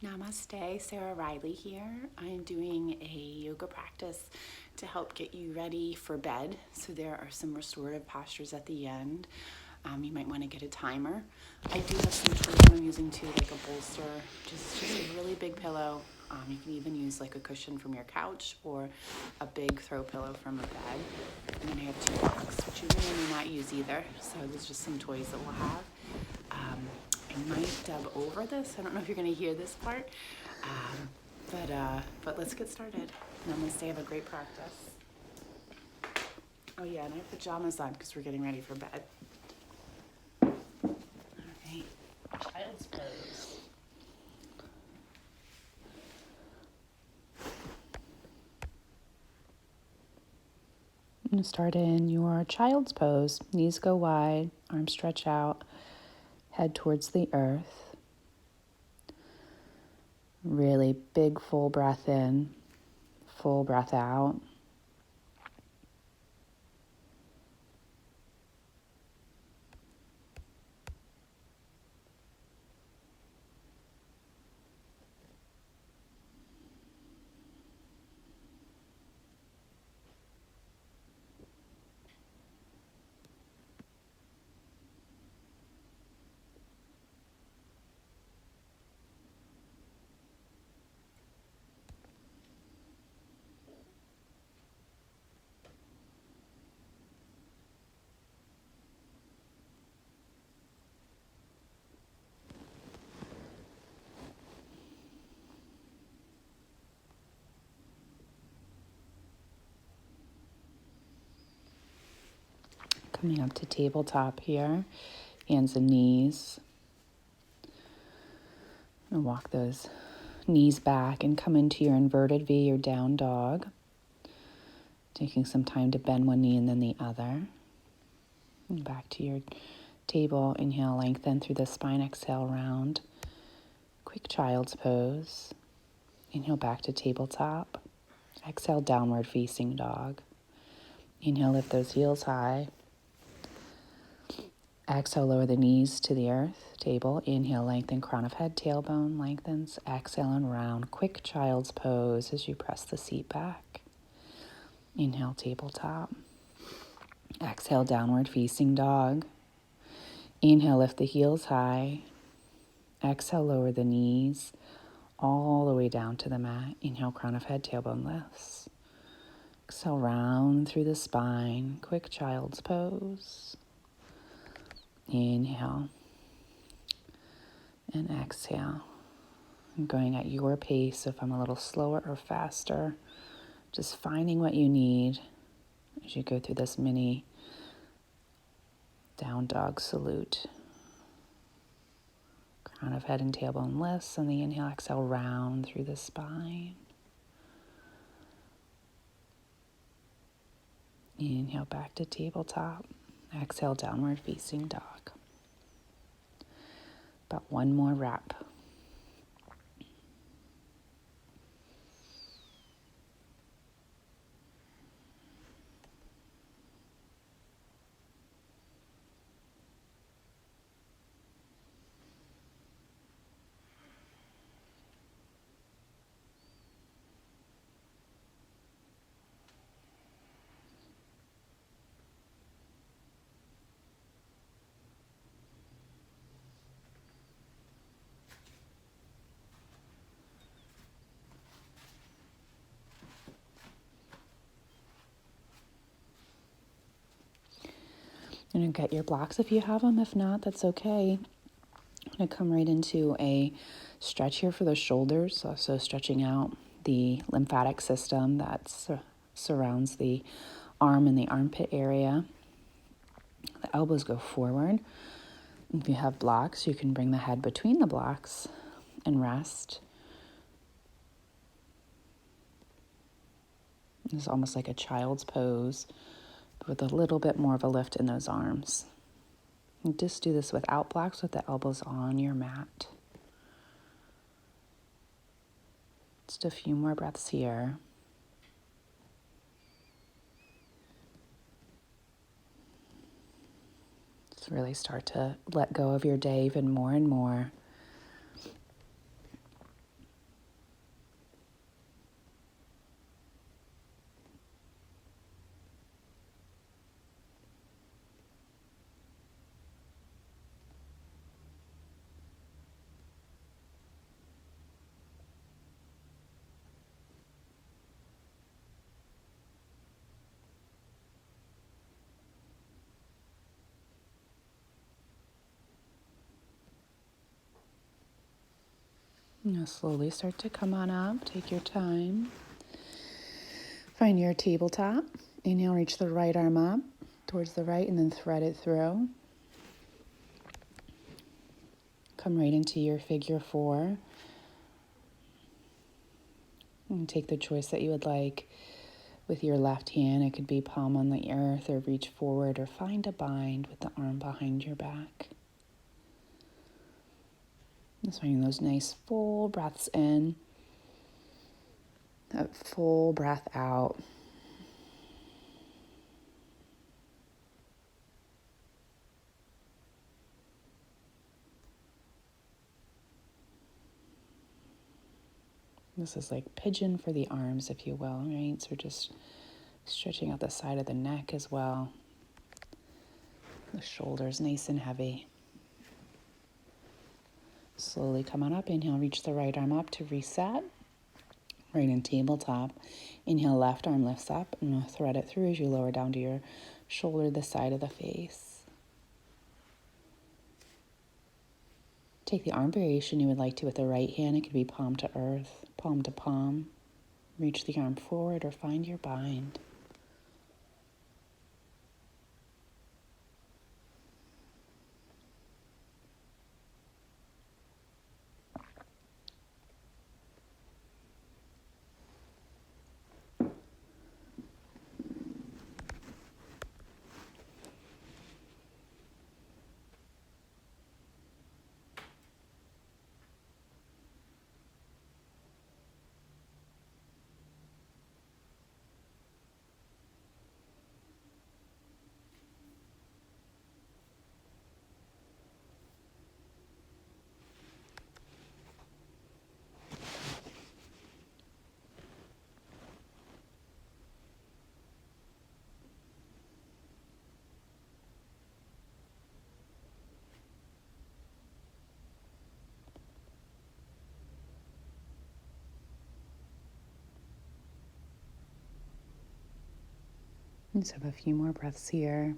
Namaste, Sarah Riley here. I am doing a yoga practice to help get you ready for bed. So there are some restorative postures at the end. You might want to get a timer. I do have some tools I'm using too, like a bolster, just a really big pillow. You can even use like a cushion from your couch or a big throw pillow from a bed. And then I have two blocks, which you may or may not use either. So there's just some toys that we'll have. I might dub over this. I don't know if you're going to hear this part, but let's get started. Namaste. Have a great practice. Oh yeah, and I have pajamas on because we're getting ready for bed. All right. Child's pose. I'm going to start in your child's pose. Knees go wide, arms stretch out, head towards the earth. Really big full breath in, full breath out. Coming up to tabletop here, hands and knees. And walk those knees back and come into your inverted V or down dog. Taking some time to bend one knee and then the other. And back to your table. Inhale, lengthen through the spine. Exhale, round. Quick child's pose. Inhale, back to tabletop. Exhale, downward facing dog. Inhale, lift those heels high. Exhale, lower the knees to the earth, table. Inhale, lengthen crown of head, tailbone lengthens. Exhale and round. Quick child's pose as you press the seat back. Inhale, tabletop. Exhale, downward facing dog. Inhale, lift the heels high. Exhale, lower the knees all the way down to the mat. Inhale, crown of head, tailbone lifts. Exhale, round through the spine. Quick child's pose. Inhale and exhale. I'm going at your pace. If I'm a little slower or faster, just finding what you need as you go through this mini down dog salute. Crown of head and tailbone lifts, and the inhale, exhale, round through the spine. Inhale back to tabletop. Exhale, downward facing dog. About one more rep. You're going to get your blocks if you have them. If not, that's okay. I'm going to come right into a stretch here for the shoulders. So stretching out the lymphatic system that surrounds the arm and the armpit area. The elbows go forward. If you have blocks, you can bring the head between the blocks and rest. It's almost like a child's pose, but with a little bit more of a lift in those arms. And just do this without blocks, with the elbows on your mat. Just a few more breaths here. Just really start to let go of your day even more and more. Now slowly start to come on up. Take your time. Find your tabletop. Inhale, reach the right arm up towards the right and then thread it through. Come right into your figure four. And take the choice that you would like with your left hand. It could be palm on the earth or reach forward or find a bind with the arm behind your back. Just finding those nice full breaths in, that full breath out. This is like pigeon for the arms, if you will, right? So we're just stretching out the side of the neck as well. The shoulders nice and heavy. Slowly come on up. Inhale, reach the right arm up to reset. Right in tabletop. Inhale, left arm lifts up and we'll thread it through as you lower down to your shoulder, the side of the face. Take the arm variation you would like to with the right hand. It could be palm to earth, palm to palm. Reach the arm forward or find your bind. Let's have a few more breaths here.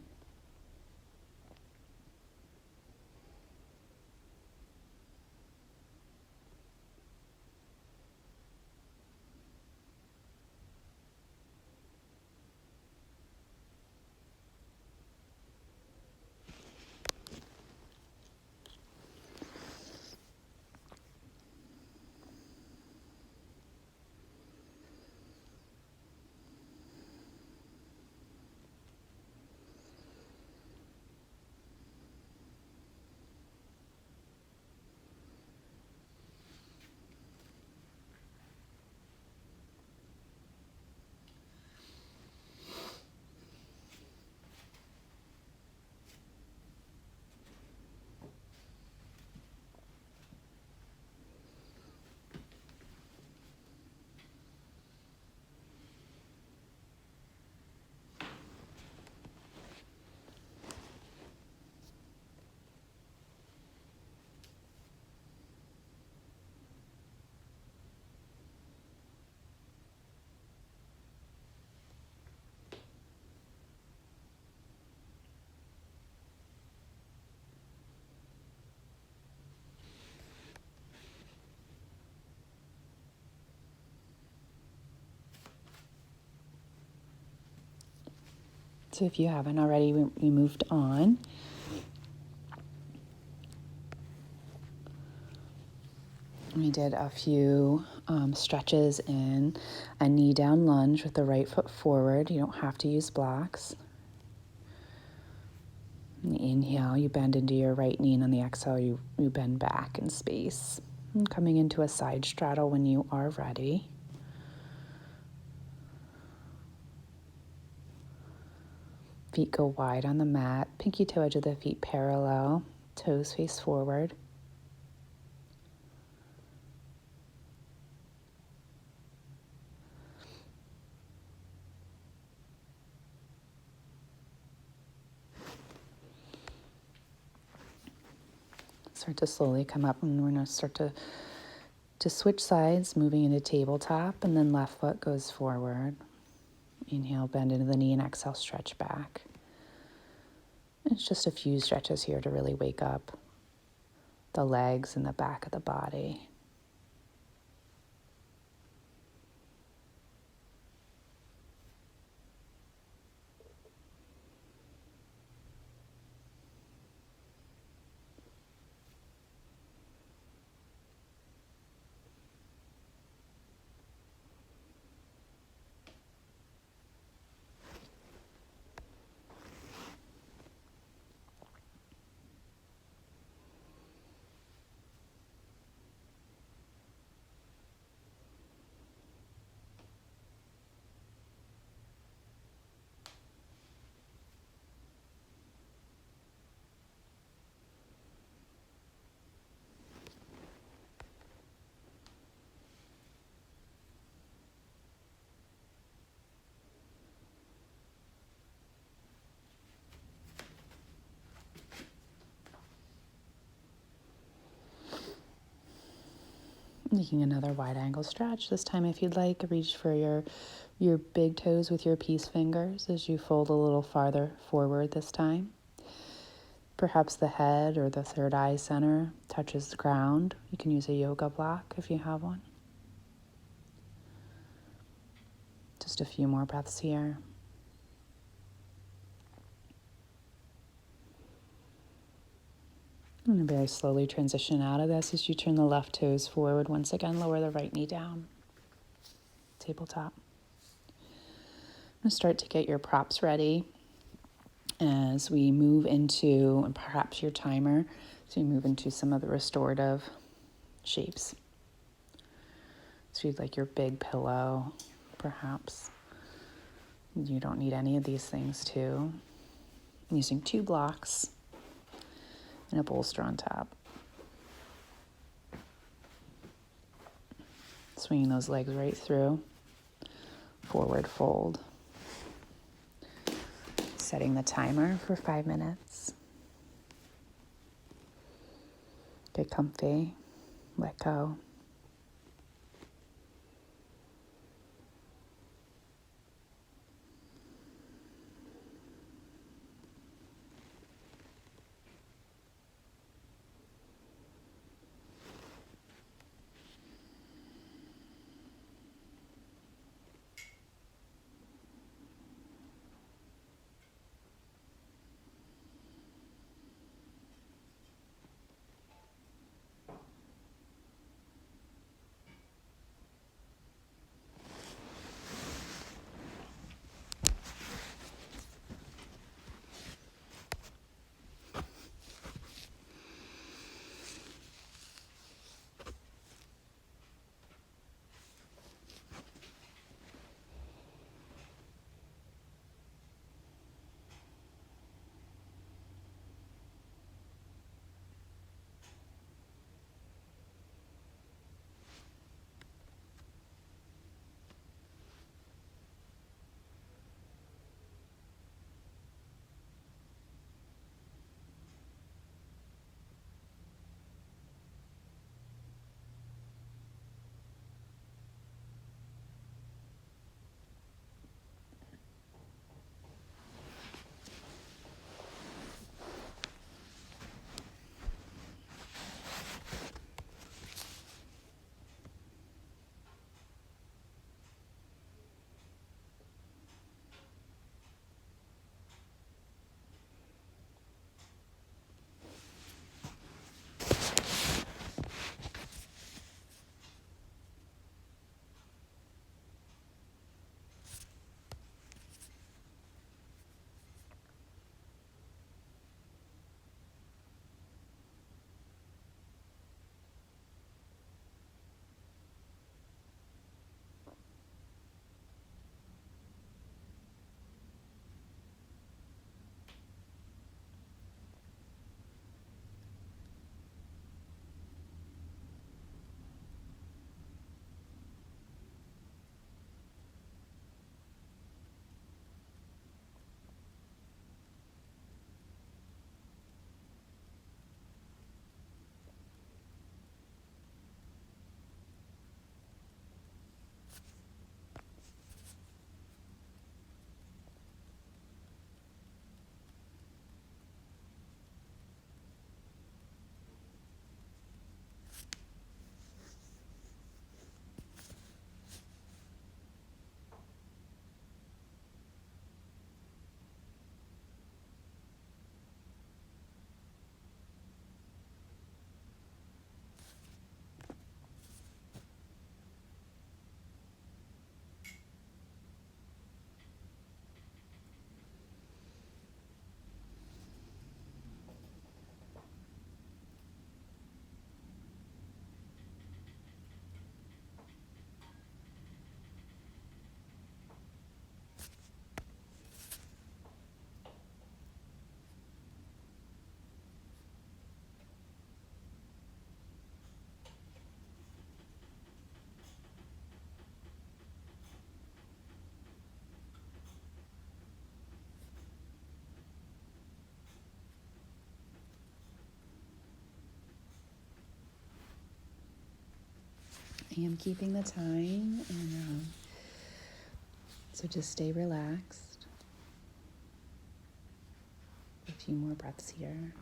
So if you haven't already, we moved on. We did a few stretches in a knee down lunge with the right foot forward. You don't have to use blocks. On the inhale, you bend into your right knee, and on the exhale, you bend back in space. And coming into a side straddle when you are ready. Feet go wide on the mat, pinky toe edge of the feet parallel, toes face forward. Start to slowly come up, and we're going to start to switch sides, moving into tabletop, and then left foot goes forward. Inhale, bend into the knee, and exhale, stretch back. It's just a few stretches here to really wake up the legs and the back of the body. Making another wide angle stretch. This time, if you'd like, reach for your big toes with your peace fingers as you fold a little farther forward this time. Perhaps the head or the third eye center touches the ground. You can use a yoga block if you have one. Just a few more breaths here. And very slowly transition out of this as you turn the left toes forward. Once again, lower the right knee down. Tabletop. I'm going to start to get your props ready as we move into, and perhaps your timer, as we move into some of the restorative shapes. So you'd like your big pillow, perhaps. You don't need any of these things too. I'm using 2 blocks and a bolster on top. Swinging those legs right through. Forward fold. Setting the timer for 5 minutes. Get comfy. Let go. I am keeping the time, and so just stay relaxed. A few more breaths here.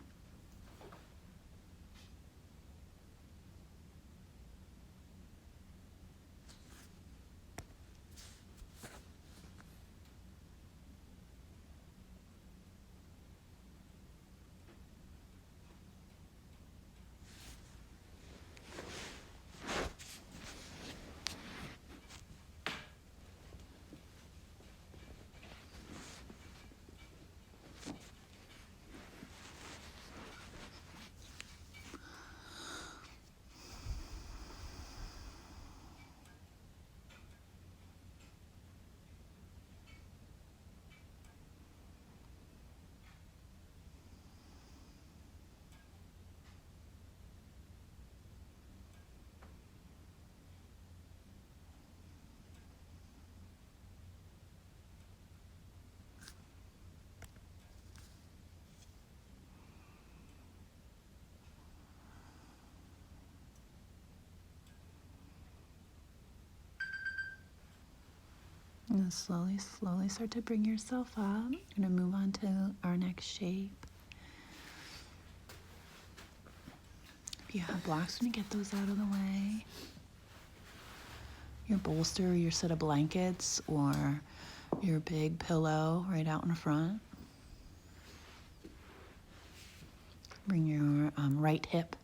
And slowly start to bring yourself up. You're going to move on to our next shape. If you have blocks, I'm going to get those out of the way. Your bolster, your set of blankets, or your big pillow right out in front. Bring your right hip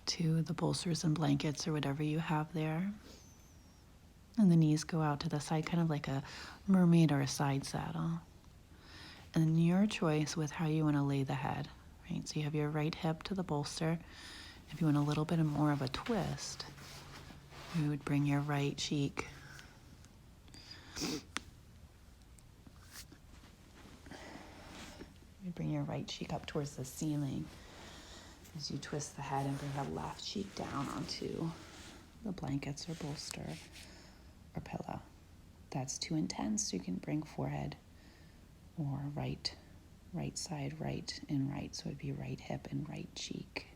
to the bolsters and blankets or whatever you have there. And the knees go out to the side, kind of like a mermaid or a side saddle. And then your choice with how you want to lay the head, right? So you have your right hip to the bolster. If you want a little bit more of a twist, you would bring your right cheek up towards the ceiling as you twist the head, and bring the left cheek down onto the blankets or bolster or pillow. That's too intense, so you can bring forehead or right side, right and right. So it'd be right hip and right cheek.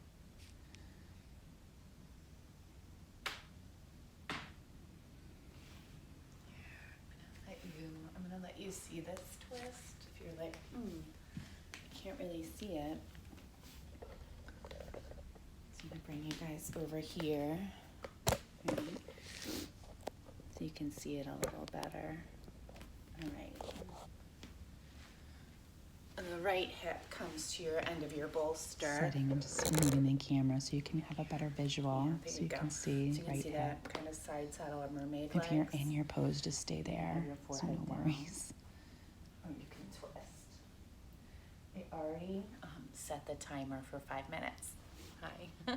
I'm gonna let you see this twist. If you're like, I can't really see it. So I'm gonna bring you guys over here. Right? So you can see it a little better. All right. And the right hip comes to your end of your bolster. Setting and just moving the camera so you can have a better visual. Yeah, so you can see so you can right see hip. That kind of side saddle or mermaid legs. If you're in your pose, just stay there. So no worries. Or you can twist. I already set the timer for 5 minutes. Hi.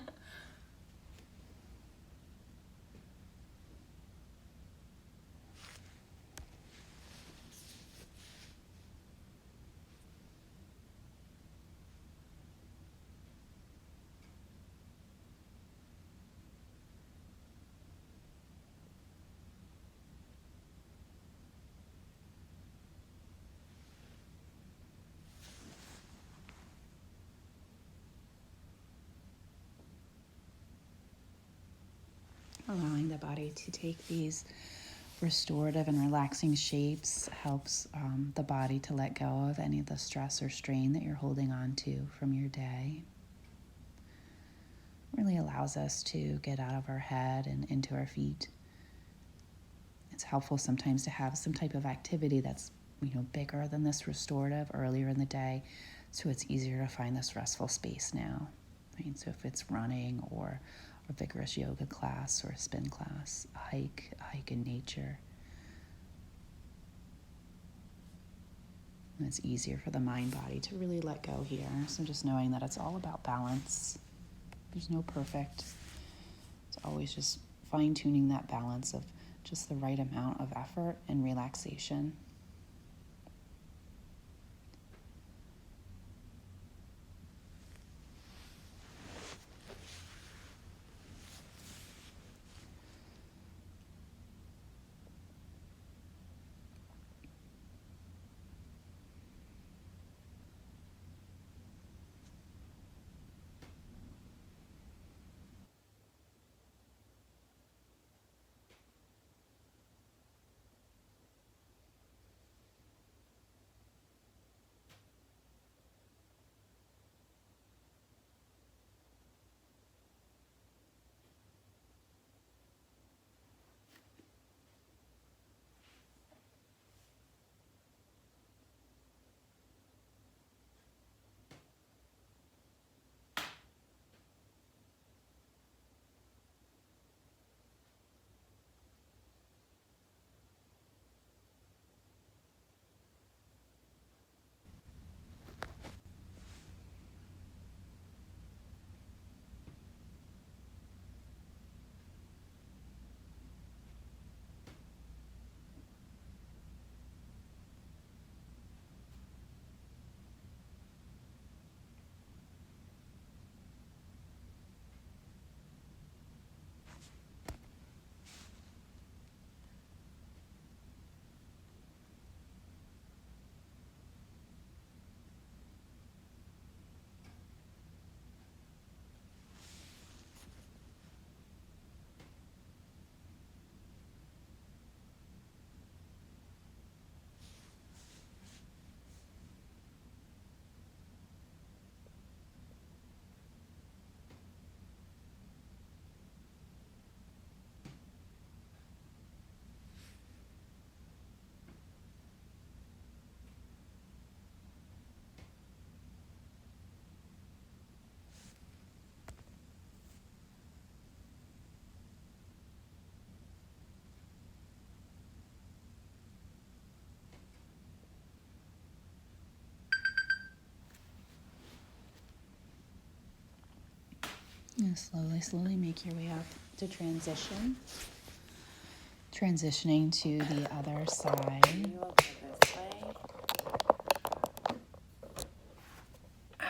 Allowing the body to take these restorative and relaxing shapes helps the body to let go of any of the stress or strain that you're holding on to from your day. Really allows us to get out of our head and into our feet. It's helpful sometimes to have some type of activity that's bigger than this restorative earlier in the day, so it's easier to find this restful space now. Right? So if it's running or a vigorous yoga class or a spin class, a hike in nature. And it's easier for the mind-body to really let go here. So just knowing that it's all about balance. There's no perfect. It's always just fine-tuning that balance of just the right amount of effort and relaxation. And slowly make your way up to transition. Transitioning to the other side. You will go this way.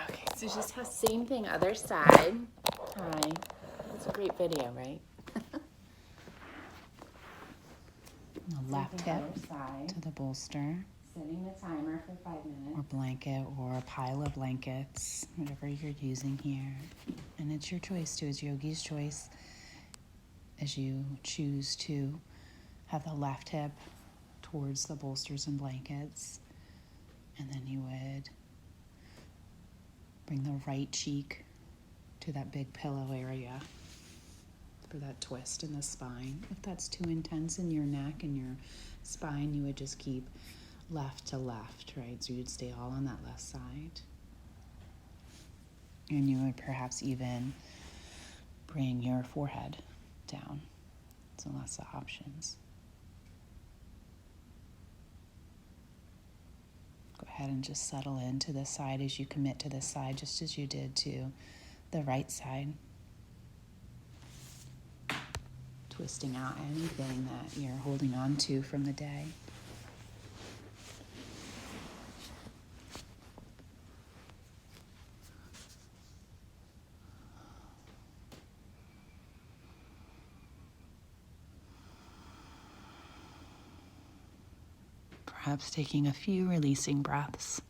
Okay, so just have same thing, other side. Hi. It's a great video, right? The left hip to the bolster. Setting the timer for 5 minutes. Or blanket or a pile of blankets, whatever you're using here. And it's your choice too, it's yogi's choice as you choose to have the left hip towards the bolsters and blankets. And then you would bring the right cheek to that big pillow area for that twist in the spine. If that's too intense in your neck and your spine, you would just keep left to left, right? So you'd stay all on that left side. And you would perhaps even bring your forehead down. So lots of options. Go ahead and just settle into the side as you commit to the side, just as you did to the right side. Twisting out anything that you're holding on to from the day. Perhaps taking a few releasing breaths.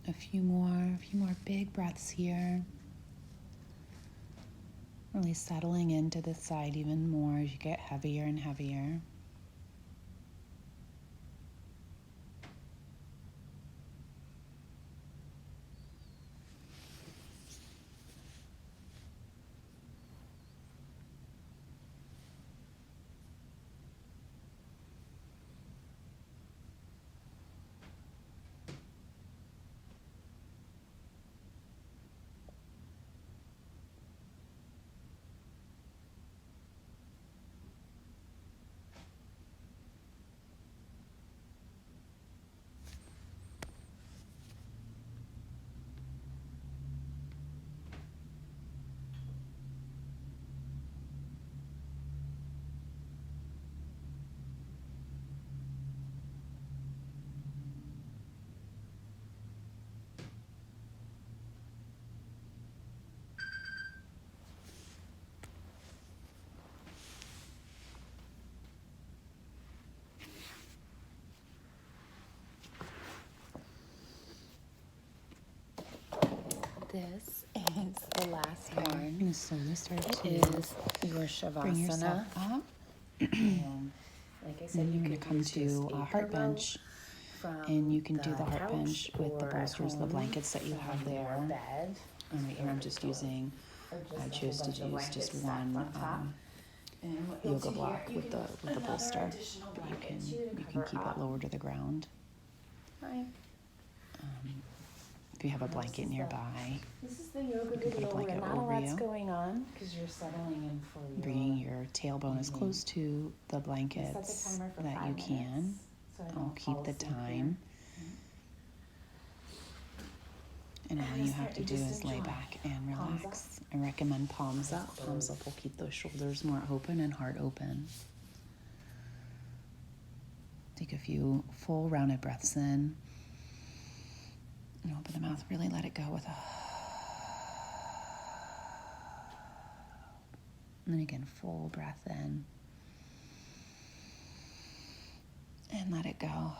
A few more big breaths here. Really settling into the side even more as you get heavier and heavier. This is the last You're one. going to slowly start It to is your bring yourself Shavasana. up. And like I said, And you you're going could to come use to just a a heart pillow bench. from And you can do the heart couch bench with the or at bolsters, the home blankets that you have from your there. bed. Right here I'm just using, I chose to use just one yoga block with the bolster, but you can keep it lower to the ground. If you have a blanket nearby, This is the yoga you can put a blanket not a over lot's you. going on because you're settling in for your Bringing your tailbone as close to the blankets that you can. I'll keep the time. And all you have to do is lay back and relax. I recommend palms up. Palms up will keep those shoulders more open and heart open. Take a few full rounded breaths in. And open the mouth, really let it go with a... And then again, full breath in. And let it go.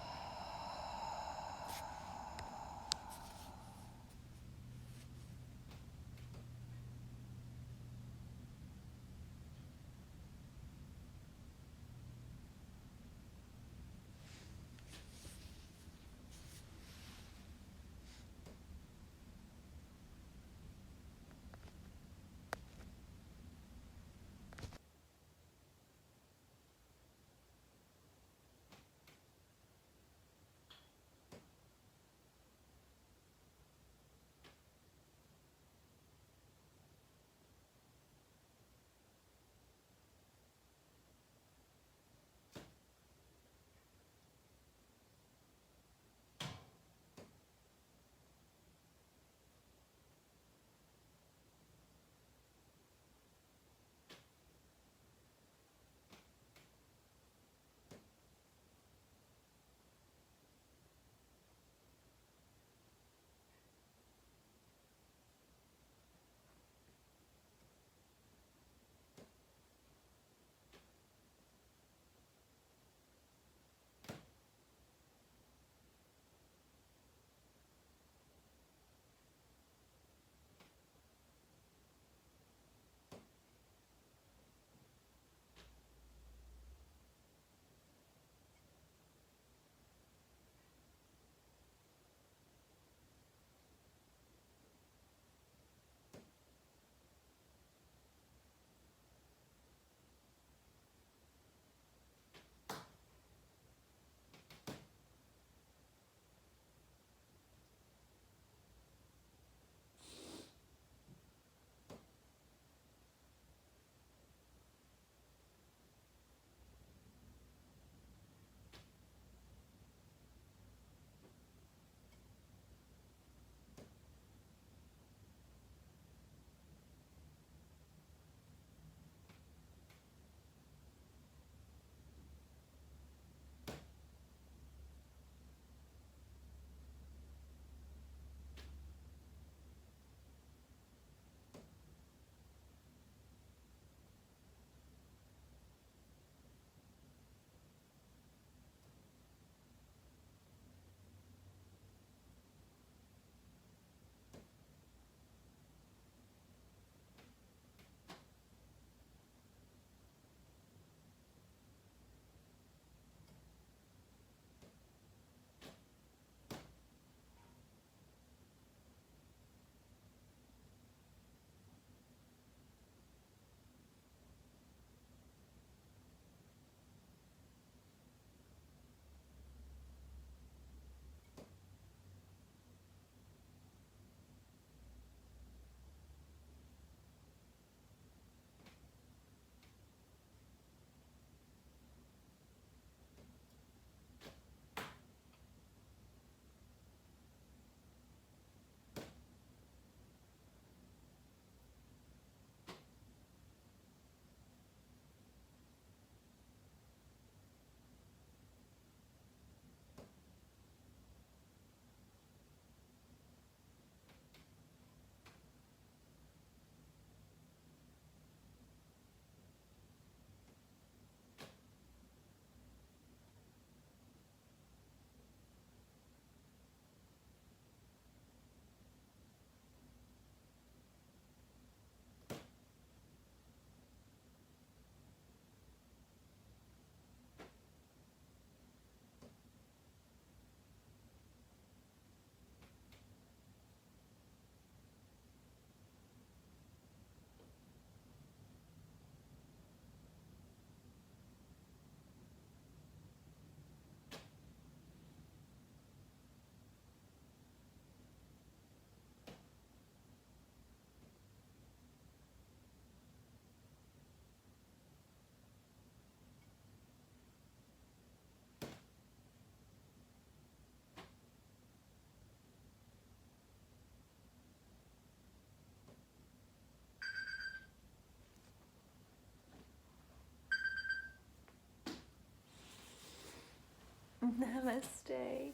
Namaste.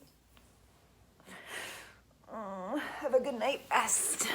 Have a good night rest.